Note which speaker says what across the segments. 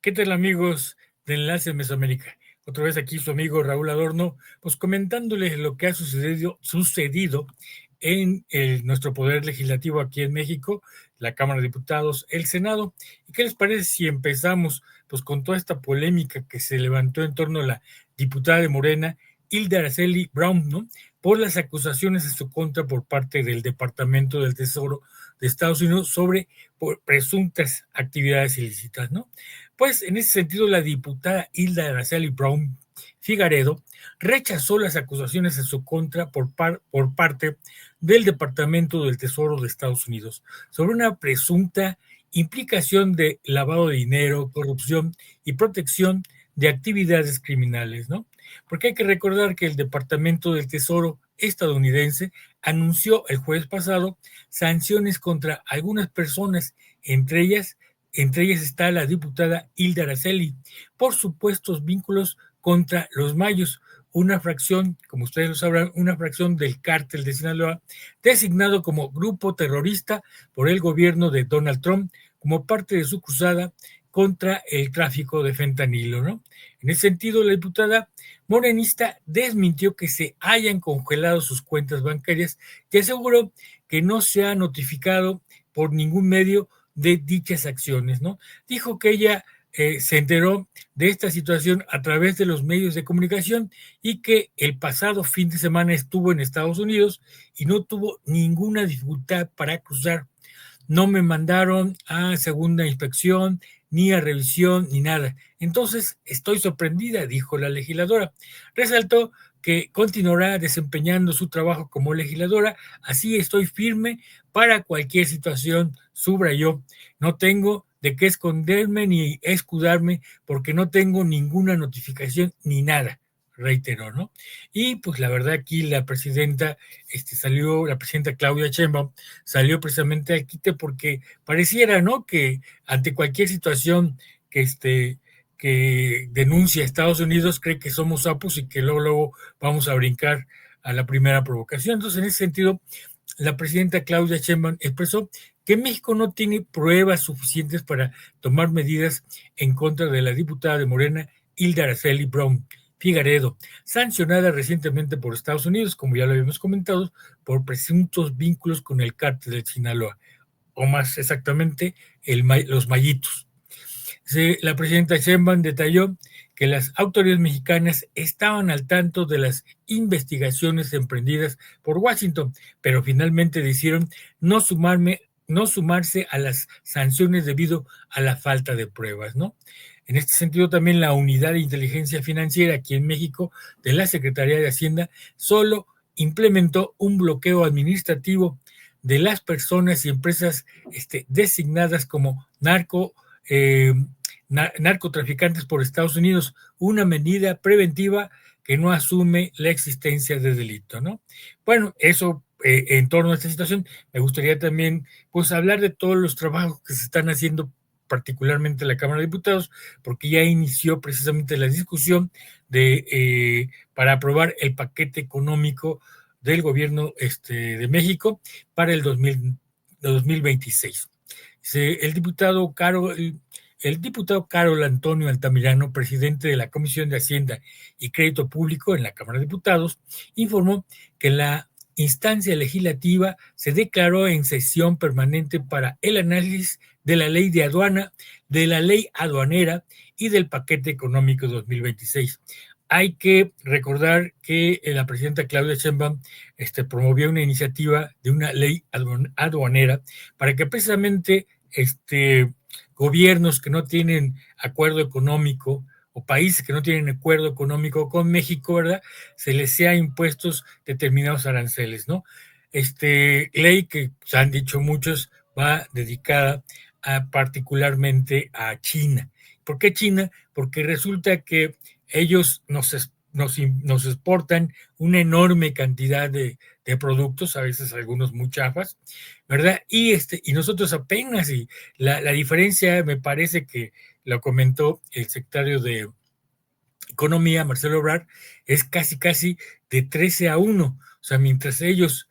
Speaker 1: ¿Qué tal, amigos de Enlace Mesoamérica? Otra vez aquí su amigo Raúl Adorno, pues comentándoles lo que ha sucedido en nuestro poder legislativo aquí en México, la Cámara de Diputados, el Senado. ¿Y qué les parece si empezamos pues con toda esta polémica que se levantó en torno a la diputada de Morena, Hilda Araceli Brown, ¿no? Por las acusaciones en su contra por parte del Departamento del Tesoro de Estados Unidos sobre presuntas actividades ilícitas, ¿no? Pues en ese sentido, la diputada Hilda Araceli Brown Figaredo rechazó las acusaciones en su contra por parte del Departamento del Tesoro de Estados Unidos sobre una presunta implicación de lavado de dinero, corrupción y protección de actividades criminales, ¿no? Porque hay que recordar que el Departamento del Tesoro estadounidense anunció el jueves pasado sanciones contra algunas personas, entre ellas está la diputada Hilda Araceli, por supuestos vínculos contra los Mayos, una fracción, como ustedes lo sabrán, una fracción del cártel de Sinaloa, designado como grupo terrorista por el gobierno de Donald Trump como parte de su cruzada contra el tráfico de fentanilo, ¿no? En ese sentido, la diputada morenista desmintió que se hayan congelado sus cuentas bancarias y aseguró que no se ha notificado por ningún medio de dichas acciones, ¿no? Dijo que ella se enteró de esta situación a través de los medios de comunicación y que el pasado fin de semana estuvo en Estados Unidos y no tuvo ninguna dificultad para cruzar. No me mandaron a segunda inspección, ni a revisión, ni nada. Entonces, estoy sorprendida, dijo la legisladora. Resaltó que continuará desempeñando su trabajo como legisladora, así estoy firme para cualquier situación, subrayó. No tengo de qué esconderme ni escudarme porque no tengo ninguna notificación ni nada, reiteró, ¿no? Y pues la verdad aquí la presidenta la presidenta Claudia Sheinbaum salió precisamente al quite porque pareciera, ¿no?, que ante cualquier situación que denuncia a Estados Unidos cree que somos sapos y que luego vamos a brincar a la primera provocación. Entonces, en ese sentido, la presidenta Claudia Sheinbaum expresó que México no tiene pruebas suficientes para tomar medidas en contra de la diputada de Morena, Hilda Araceli Brown Figaredo, sancionada recientemente por Estados Unidos, como ya lo habíamos comentado, por presuntos vínculos con el cártel de Sinaloa, o más exactamente, los Mayitos. La presidenta Sheinbaum detalló que las autoridades mexicanas estaban al tanto de las investigaciones emprendidas por Washington, pero finalmente decidieron no sumarse a las sanciones debido a la falta de pruebas, ¿no? En este sentido, también la Unidad de Inteligencia Financiera aquí en México de la Secretaría de Hacienda solo implementó un bloqueo administrativo de las personas y empresas designadas como narcotraficantes por Estados Unidos, una medida preventiva que no asume la existencia de delito, ¿no? Bueno, eso en torno a esta situación, me gustaría también pues hablar de todos los trabajos que se están haciendo particularmente en la Cámara de Diputados, porque ya inició precisamente la discusión para aprobar el paquete económico del gobierno de México para el 2026. El diputado Carol Antonio Altamirano, presidente de la Comisión de Hacienda y Crédito Público en la Cámara de Diputados, informó que la instancia legislativa se declaró en sesión permanente para el análisis de la ley de aduana, de la ley aduanera y del paquete económico 2026. Hay que recordar que la presidenta Claudia Sheinbaum promovió una iniciativa de una ley aduanera para que precisamente gobiernos que no tienen acuerdo económico o países que no tienen acuerdo económico con México, ¿verdad?, se les sea impuestos determinados aranceles, ¿no? Ley que se han dicho muchos va dedicada particularmente a China. ¿Por qué China? Porque resulta que ellos nos exportan una enorme cantidad de productos, a veces algunos muy chafas, ¿verdad? Y nosotros apenas, y la diferencia me parece que lo comentó el secretario de Economía, Marcelo Ebrard, es casi de 13-1. O sea, mientras ellos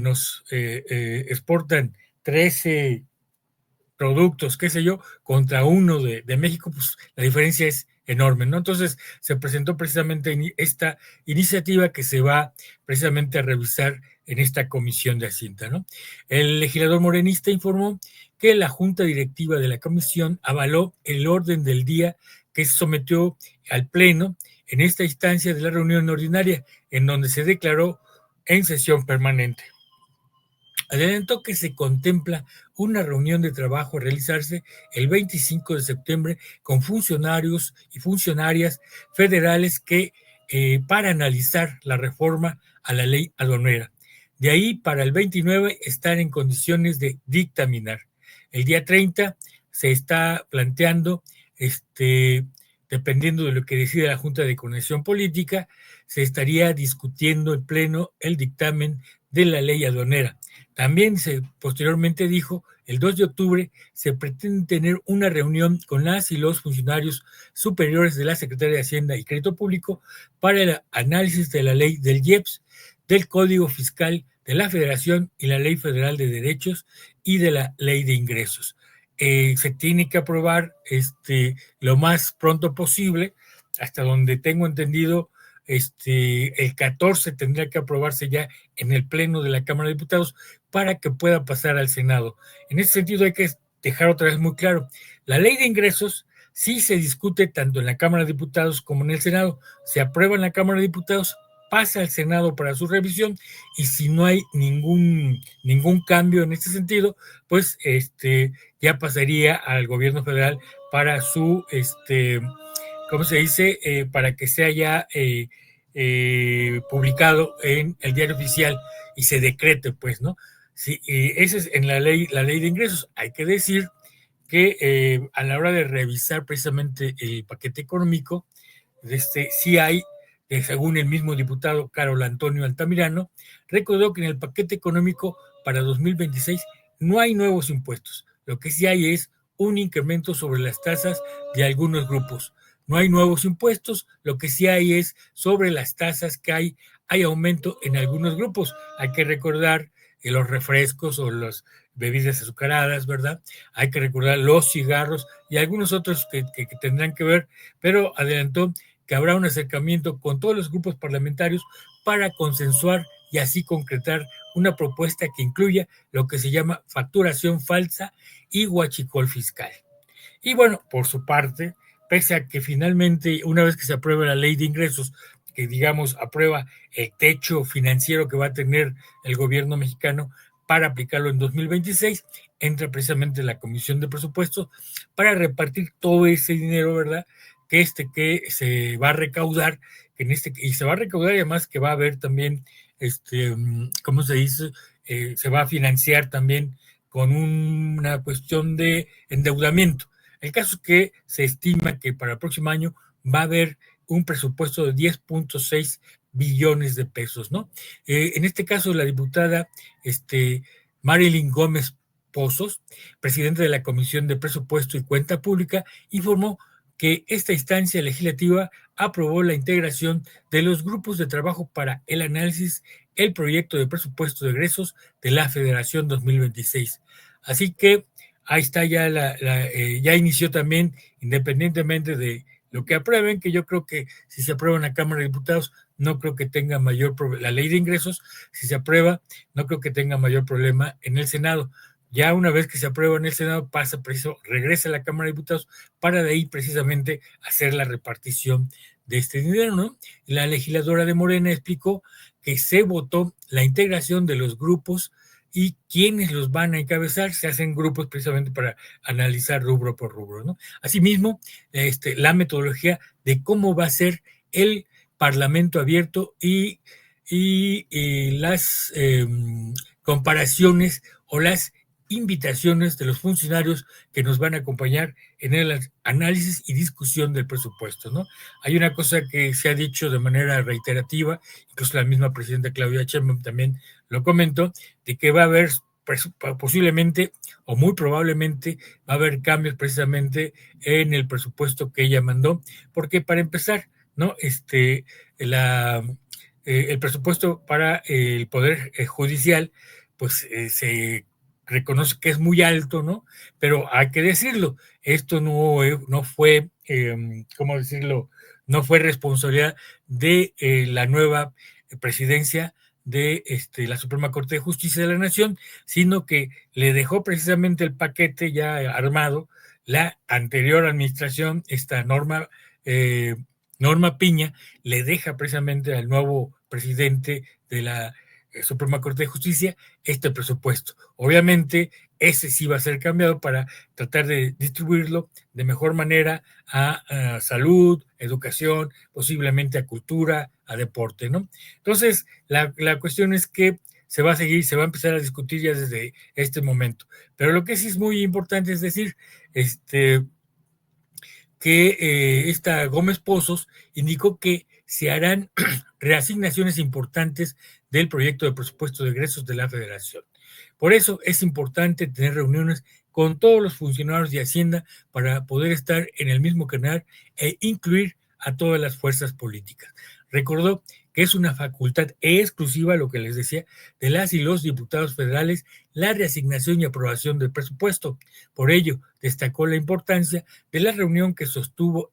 Speaker 1: nos exportan 13 productos, qué sé yo, contra uno de México, pues la diferencia es enorme, ¿no? Entonces se presentó precisamente esta iniciativa que se va precisamente a revisar en esta comisión de Hacienda, ¿no? El legislador morenista informó que la junta directiva de la comisión avaló el orden del día que se sometió al pleno en esta instancia de la reunión ordinaria, en donde se declaró en sesión permanente. Adelantó que se contempla una reunión de trabajo a realizarse el 25 de septiembre con funcionarios y funcionarias federales para analizar la reforma a la ley aduanera. De ahí para el 29 estar en condiciones de dictaminar. El día 30 se está planteando, dependiendo de lo que decida la Junta de Coordinación Política, se estaría discutiendo en pleno el dictamen de la ley aduanera. También posteriormente dijo, el 2 de octubre se pretende tener una reunión con las y los funcionarios superiores de la Secretaría de Hacienda y Crédito Público para el análisis de la ley del IEPS, del Código Fiscal de la Federación y la Ley Federal de Derechos y de la Ley de Ingresos. Se tiene que aprobar lo más pronto posible, hasta donde tengo entendido, el 14 tendría que aprobarse ya en el Pleno de la Cámara de Diputados para que pueda pasar al Senado. En ese sentido hay que dejar otra vez muy claro, la ley de ingresos sí se discute tanto en la Cámara de Diputados como en el Senado. Se aprueba en la Cámara de Diputados, pasa al Senado para su revisión y si no hay ningún cambio en este sentido, pues ya pasaría al gobierno federal para su ¿cómo se dice? Para que sea ya publicado en el diario oficial y se decrete, pues, ¿no? Sí, esa es en la ley de ingresos. Hay que decir que a la hora de revisar precisamente el paquete económico, sí hay, según el mismo diputado Carol Antonio Altamirano, recordó que en el paquete económico para 2026 no hay nuevos impuestos. Lo que sí hay es un incremento sobre las tasas de algunos grupos. No hay nuevos impuestos, lo que sí hay es sobre las tasas que hay aumento en algunos grupos. Hay que recordar que los refrescos o las bebidas azucaradas, ¿verdad? Hay que recordar los cigarros y algunos otros que tendrán que ver, pero adelantó que habrá un acercamiento con todos los grupos parlamentarios para consensuar y así concretar una propuesta que incluya lo que se llama facturación falsa y huachicol fiscal. Y bueno, por su parte, pese a que finalmente, una vez que se apruebe la ley de ingresos, que digamos aprueba el techo financiero que va a tener el gobierno mexicano para aplicarlo en 2026, entra precisamente la Comisión de Presupuestos para repartir todo ese dinero, ¿verdad? Que se va a recaudar, y se va a recaudar y además que va a haber también, ¿cómo se dice? Se va a financiar también con una cuestión de endeudamiento. El caso es que se estima que para el próximo año va a haber un presupuesto de 10.6 billones de pesos, ¿no? En este caso, la diputada Marilyn Gómez Pozos, presidente de la Comisión de Presupuesto y Cuenta Pública, informó que esta instancia legislativa aprobó la integración de los grupos de trabajo para el análisis el proyecto de presupuesto de egresos de la Federación 2026. Así que ahí está ya inició también, independientemente de lo que aprueben, que yo creo que si se aprueba en la Cámara de Diputados, no creo que tenga mayor problema. La ley de ingresos, si se aprueba, no creo que tenga mayor problema en el Senado. Ya una vez que se aprueba en el Senado, regresa a la Cámara de Diputados para de ahí precisamente hacer la repartición de este dinero, ¿no? La legisladora de Morena explicó que se votó la integración de los grupos y quienes los van a encabezar. Se hacen grupos precisamente para analizar rubro por rubro, ¿no? Asimismo, la metodología de cómo va a ser el Parlamento abierto y las comparaciones o las invitaciones de los funcionarios que nos van a acompañar en el análisis y discusión del presupuesto, ¿no? Hay una cosa que se ha dicho de manera reiterativa, incluso la misma presidenta Claudia Sheinbaum también lo comentó, de que va a haber posiblemente o muy probablemente va a haber cambios precisamente en el presupuesto que ella mandó, porque para empezar ¿no? El presupuesto para el Poder Judicial, pues se reconoce que es muy alto, ¿no? Pero hay que decirlo, esto no fue, ¿cómo decirlo? No fue responsabilidad de la nueva presidencia de la Suprema Corte de Justicia de la Nación, sino que le dejó precisamente el paquete ya armado la anterior administración, esta Norma Piña, le deja precisamente al nuevo presidente de la Suprema Corte de Justicia este presupuesto. Obviamente, ese sí va a ser cambiado para tratar de distribuirlo de mejor manera a salud, educación, posiblemente a cultura, a deporte, ¿no? Entonces, la cuestión es que se va a empezar a discutir ya desde este momento. Pero lo que sí es muy importante es decir, que esta Gómez Pozos indicó que se harán reasignaciones importantes del proyecto de presupuesto de egresos de la Federación. Por eso es importante tener reuniones con todos los funcionarios de Hacienda para poder estar en el mismo canal e incluir a todas las fuerzas políticas. Recordó que es una facultad exclusiva, lo que les decía, de las y los diputados federales la reasignación y aprobación del presupuesto. Por ello, destacó la importancia de la reunión que sostuvo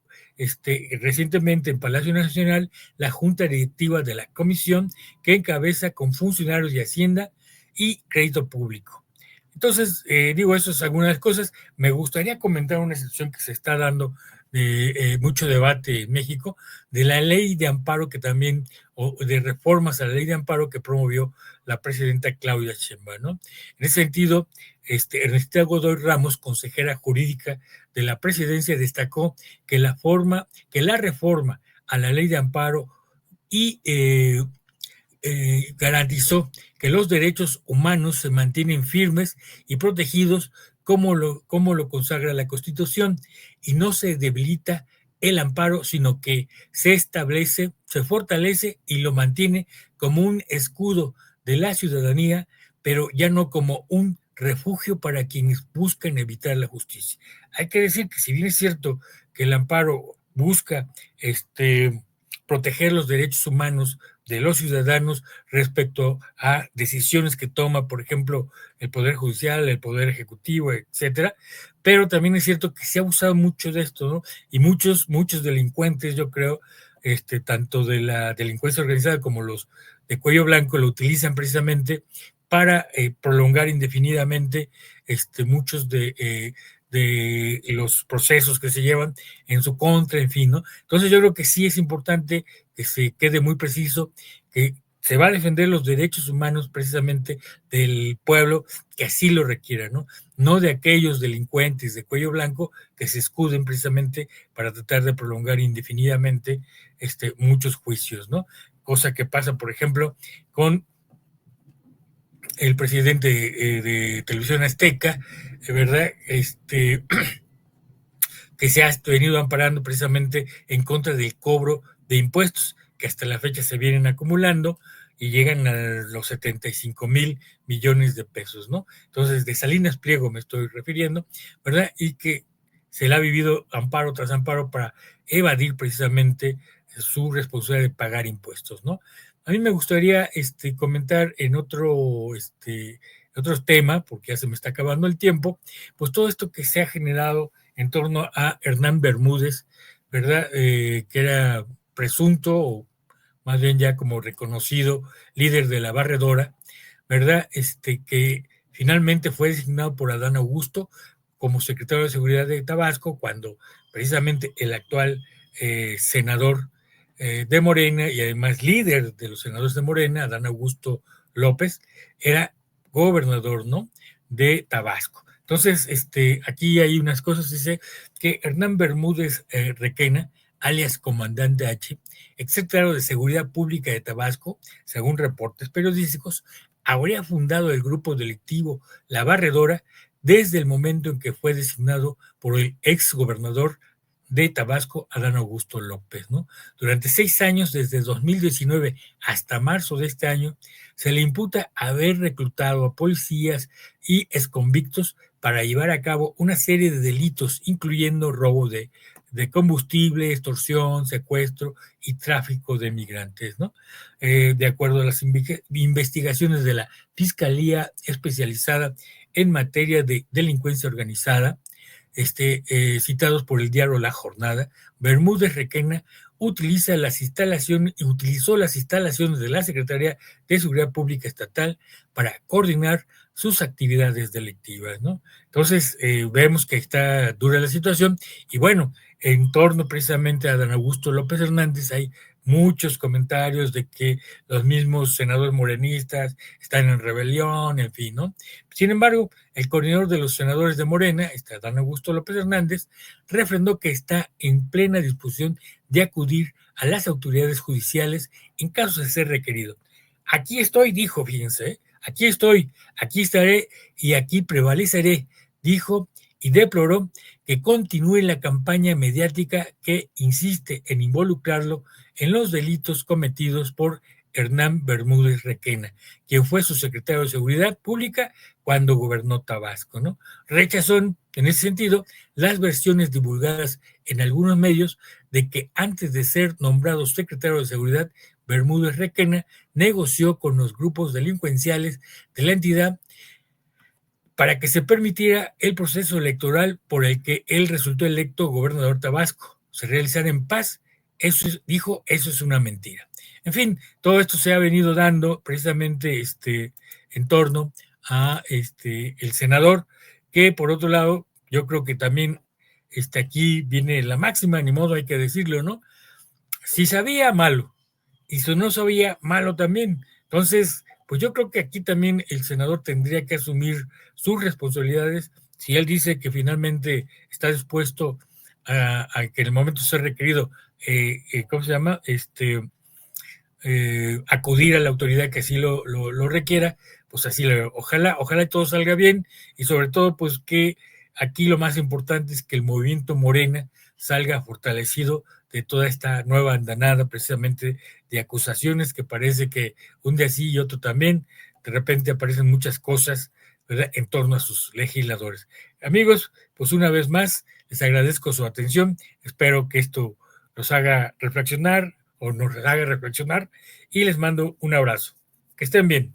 Speaker 1: recientemente en Palacio Nacional la Junta Directiva de la Comisión que encabeza con funcionarios de Hacienda y Crédito Público. Entonces, digo, eso es algunas cosas. Me gustaría comentar una situación que se está dando de mucho debate en México, de la ley de amparo que también, o de reformas a la ley de amparo que promovió la presidenta Claudia Sheinbaum, ¿no? En ese sentido, Ernestina Godoy Ramos, consejera jurídica de la presidencia, destacó que la reforma a la ley de amparo y garantizó que los derechos humanos se mantienen firmes y protegidos como lo consagra la Constitución y no se debilita el amparo, sino que se establece, se fortalece y lo mantiene como un escudo de la ciudadanía, pero ya no como un refugio para quienes buscan evitar la justicia. Hay que decir que si bien es cierto que el amparo busca proteger los derechos humanos de los ciudadanos respecto a decisiones que toma, por ejemplo, el Poder Judicial, el Poder Ejecutivo, etcétera. Pero también es cierto que se ha usado mucho de esto, ¿no? Y muchos delincuentes, yo creo, tanto de la delincuencia organizada como los de cuello blanco, lo utilizan precisamente para prolongar indefinidamente muchos de los procesos que se llevan en su contra, en fin, ¿no? Entonces yo creo que sí es importante que se quede muy preciso que se va a defender los derechos humanos precisamente del pueblo que así lo requiera, ¿no? No de aquellos delincuentes de cuello blanco que se escuden precisamente para tratar de prolongar indefinidamente muchos juicios, ¿no? Cosa que pasa, por ejemplo, con el presidente de Televisión Azteca, ¿verdad? Que se ha venido amparando precisamente en contra del cobro de impuestos, que hasta la fecha se vienen acumulando y llegan a los 75,000 millones de pesos, ¿no? Entonces, de Salinas Pliego me estoy refiriendo, ¿verdad? Y que se le ha vivido amparo tras amparo para evadir precisamente su responsabilidad de pagar impuestos, ¿no? A mí me gustaría comentar en otro tema, porque ya se me está acabando el tiempo, pues todo esto que se ha generado en torno a Hernán Bermúdez, ¿verdad? Que era presunto, o más bien ya como reconocido líder de la barredora, ¿verdad? Que finalmente fue designado por Adán Augusto como secretario de Seguridad de Tabasco, cuando precisamente el actual senador de Morena y además líder de los senadores de Morena, Adán Augusto López, era gobernador, ¿no? De Tabasco. Entonces, aquí hay unas cosas, dice que Hernán Bermúdez Requena, alias Comandante H, exsecretario de Seguridad Pública de Tabasco, según reportes periodísticos, habría fundado el grupo delictivo La Barredora desde el momento en que fue designado por el ex gobernador de Tabasco, Adán Augusto López, ¿no? Durante 6 años, desde 2019 hasta marzo de este año, se le imputa haber reclutado a policías y exconvictos para llevar a cabo una serie de delitos, incluyendo robo de de combustible, extorsión, secuestro y tráfico de migrantes, ¿no? De acuerdo a las investigaciones de la Fiscalía Especializada en Materia de Delincuencia Organizada, citados por el diario La Jornada, Bermúdez Requena utilizó las instalaciones de la Secretaría de Seguridad Pública Estatal para coordinar sus actividades delictivas, ¿no? Entonces, vemos que está dura la situación y bueno, en torno precisamente a Dan Augusto López Hernández hay muchos comentarios de que los mismos senadores morenistas están en rebelión, en fin, ¿no? Sin embargo, el coordinador de los senadores de Morena, Dan Augusto López Hernández, refrendó que está en plena disposición de acudir a las autoridades judiciales en caso de ser requerido. Aquí estoy, dijo, fíjense, aquí estoy, aquí estaré y aquí prevaleceré, dijo, y deploró que continúe la campaña mediática que insiste en involucrarlo en los delitos cometidos por Hernán Bermúdez Requena, quien fue su secretario de Seguridad Pública cuando gobernó Tabasco, ¿no? Rechazó en ese sentido las versiones divulgadas en algunos medios de que antes de ser nombrado secretario de Seguridad, Bermúdez Requena negoció con los grupos delincuenciales de la entidad para que se permitiera el proceso electoral por el que él resultó electo gobernador Tabasco, se realizara en paz. Dijo, eso es una mentira. En fin, todo esto se ha venido dando precisamente en torno a el senador, que por otro lado, yo creo que también aquí viene la máxima, ni modo hay que decirlo, ¿no? Si sabía, malo, y si no sabía, malo también. Entonces, pues yo creo que aquí también el senador tendría que asumir sus responsabilidades. Si él dice que finalmente está dispuesto a que en el momento sea requerido, ¿cómo se llama? Acudir a la autoridad que así lo requiera, pues así, ojalá todo salga bien y sobre todo, pues que aquí lo más importante es que el movimiento Morena salga fortalecido de toda esta nueva andanada precisamente de acusaciones que parece que un día sí y otro también, de repente aparecen muchas cosas, ¿verdad?, en torno a sus legisladores. Amigos, pues una vez más, les agradezco su atención, espero que esto los haga reflexionar o nos haga reflexionar y les mando un abrazo. Que estén bien.